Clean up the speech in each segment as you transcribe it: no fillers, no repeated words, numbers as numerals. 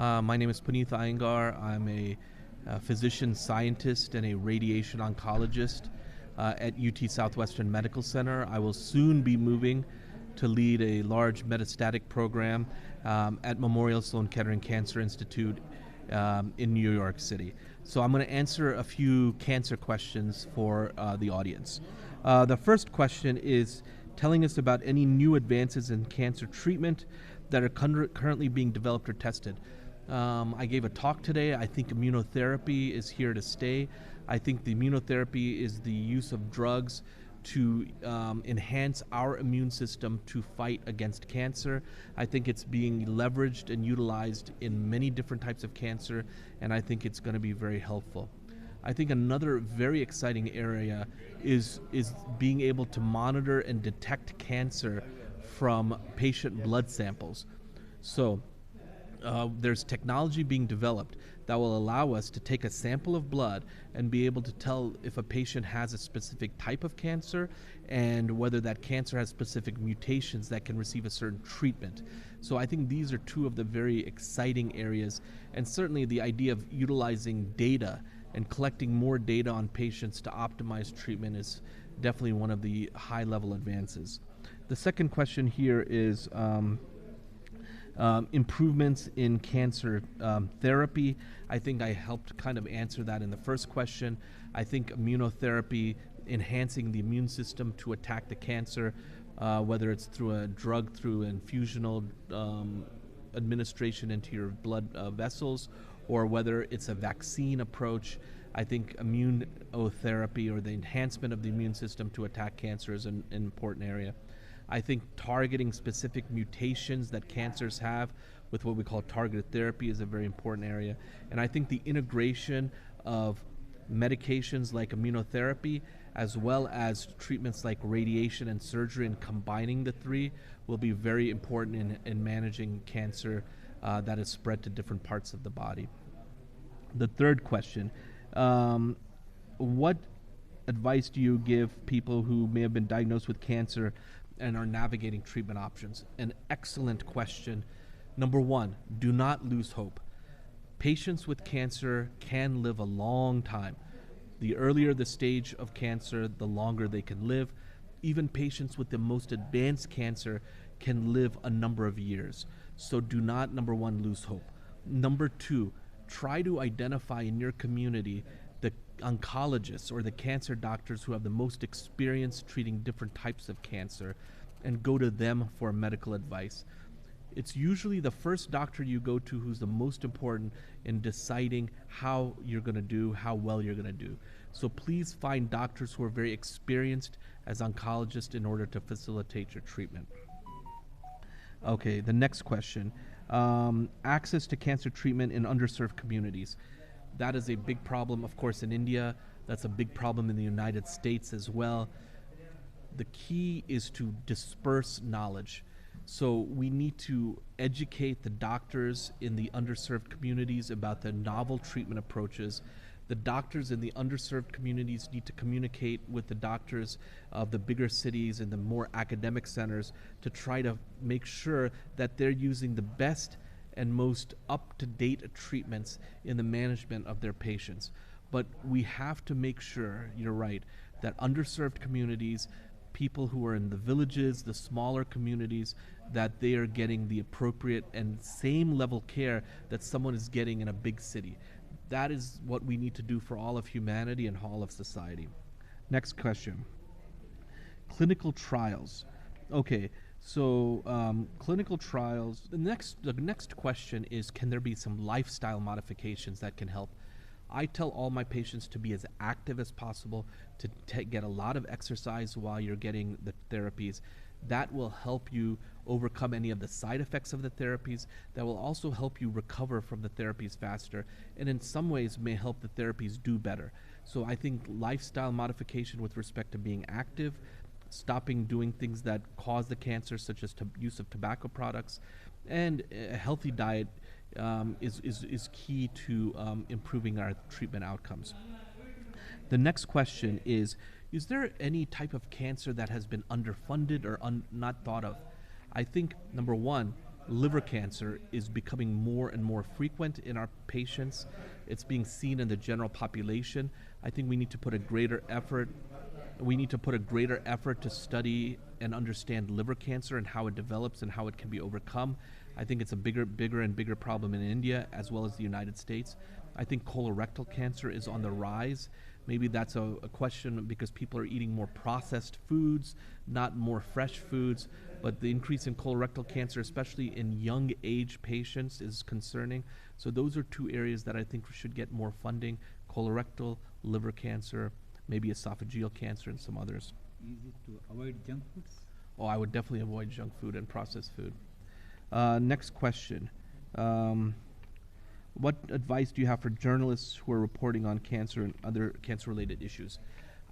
My name is Puneet Iyengar. I'm a physician scientist and a radiation oncologist at UT Southwestern Medical Center. I will soon be moving to lead a large metastatic program at Memorial Sloan Kettering Cancer Institute in New York City. So I'm going to answer a few cancer questions for the audience. The first question is telling us about any new advances in cancer treatment that are currently being developed or tested. I gave a talk today. I think immunotherapy is here to stay. I think the immunotherapy is the use of drugs to enhance our immune system to fight against cancer. I think it's being leveraged and utilized in many different types of cancer, and I think it's going to be very helpful. I think another very exciting area is being able to monitor and detect cancer from patient blood samples. So there's technology being developed that will allow us to take a sample of blood and be able to tell if a patient has a specific type of cancer and whether that cancer has specific mutations that can receive a certain treatment. So I think these are two of the very exciting areas, and certainly the idea of utilizing data and collecting more data on patients to optimize treatment is definitely one of the high-level advances. The second question here is improvements in cancer therapy. I think I helped kind of answer that in the first question. I think immunotherapy, enhancing the immune system to attack the cancer, whether it's through a drug, through infusional administration into your blood vessels, or whether it's a vaccine approach. I think immunotherapy, or the enhancement of the immune system to attack cancer, is an important area. I think targeting specific mutations that cancers have with what we call targeted therapy is a very important area. And I think the integration of medications like immunotherapy as well as treatments like radiation and surgery, and combining the three will be very important in managing cancer that is spread to different parts of the body. The third question, what advice do you give people who may have been diagnosed with cancer and are navigating treatment options? An excellent question. Number one, do not lose hope. Patients with cancer can live a long time. The earlier the stage of cancer, the longer they can live. Even patients with the most advanced cancer can live a number of years. So do not, number one, lose hope. Number two, try to identify in your community the oncologists or the cancer doctors who have the most experience treating different types of cancer, and go to them for medical advice. It's usually the first doctor you go to who's the most important in deciding how you're going to do, how well you're going to do. So please find doctors who are very experienced as oncologists in order to facilitate your treatment. Okay, the next question. Access to cancer treatment in underserved communities. That is a big problem, of course, in India. That's a big problem in the United States as well. The key is to disperse knowledge. So we need to educate the doctors in the underserved communities about the novel treatment approaches. The doctors in the underserved communities need to communicate with the doctors of the bigger cities and the more academic centers to try to make sure that they're using the best and most up-to-date treatments in the management of their patients. But we have to make sure, you're right, that underserved communities, people who are in the villages, the smaller communities, that they are getting the appropriate and same level care that someone is getting in a big city. That is what we need to do for all of humanity and all of society. Next question. Clinical trials. Okay, so clinical trials. The next question is, can there be some lifestyle modifications that can help? I tell all my patients to be as active as possible, to get a lot of exercise while you're getting the therapies. That will help you overcome any of the side effects of the therapies. That will also help you recover from the therapies faster, and in some ways may help the therapies do better. So I think lifestyle modification with respect to being active, stopping doing things that cause the cancer, such as use of tobacco products, and a healthy diet is key to improving our treatment outcomes. The next question is there any type of cancer that has been underfunded or not thought of? I think, number one, liver cancer is becoming more and more frequent in our patients. It's being seen in the general population. I think we need to put a greater effort. We need to put a greater effort to study and understand liver cancer and how it develops and how it can be overcome. I think it's a bigger and bigger problem in India as well as the United States. I think colorectal cancer is on the rise. Maybe that's a question because people are eating more processed foods, not more fresh foods. But the increase in colorectal cancer, especially in young age patients, is concerning. So those are two areas that I think should get more funding: colorectal, liver cancer, maybe esophageal cancer, and some others. Is it to avoid junk foods? Oh, I would definitely avoid junk food and processed food. Next question. What advice do you have for journalists who are reporting on cancer and other cancer-related issues?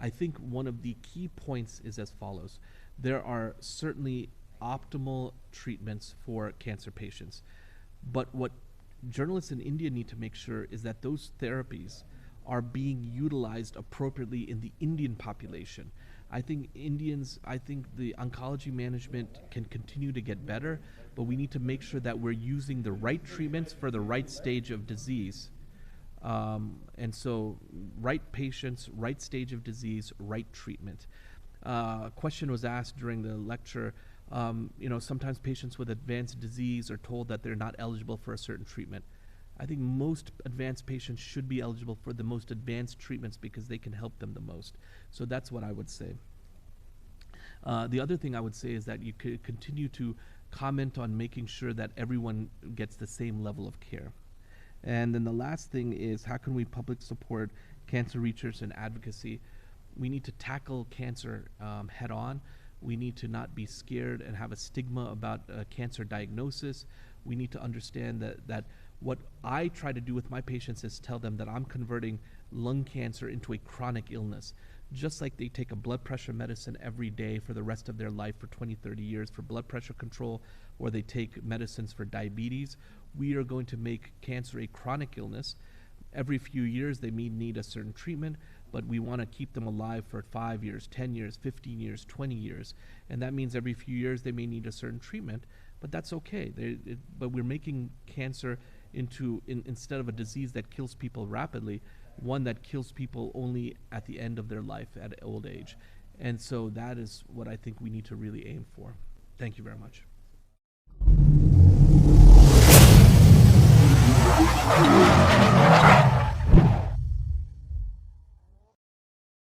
I think one of the key points is as follows. There are certainly optimal treatments for cancer patients. But what journalists in India need to make sure is that those therapies are being utilized appropriately in the Indian population. I think the oncology management can continue to get better, but we need to make sure that we're using the right treatments for the right stage of disease. And so, right patients, right stage of disease, right treatment. A question was asked during the lecture. Sometimes patients with advanced disease are told that they're not eligible for a certain treatment. I think most advanced patients should be eligible for the most advanced treatments because they can help them the most. So that's what I would say. The other thing I would say is that you could continue to comment on making sure that everyone gets the same level of care. And then the last thing is, how can we public support cancer research and advocacy? We need to tackle cancer head on. We need to not be scared and have a stigma about cancer diagnosis. We need to understand that what I try to do with my patients is tell them that I'm converting lung cancer into a chronic illness. Just like they take a blood pressure medicine every day for the rest of their life for 20, 30 years for blood pressure control, or they take medicines for diabetes, we are going to make cancer a chronic illness. Every few years they may need a certain treatment, but we want to keep them alive for 5 years, 10 years, 15 years, 20 years. And that means every few years they may need a certain treatment, but that's okay. But we're making cancer instead of a disease that kills people rapidly, one that kills people only at the end of their life at old age. And so that is what I think we need to really aim for. Thank you very much.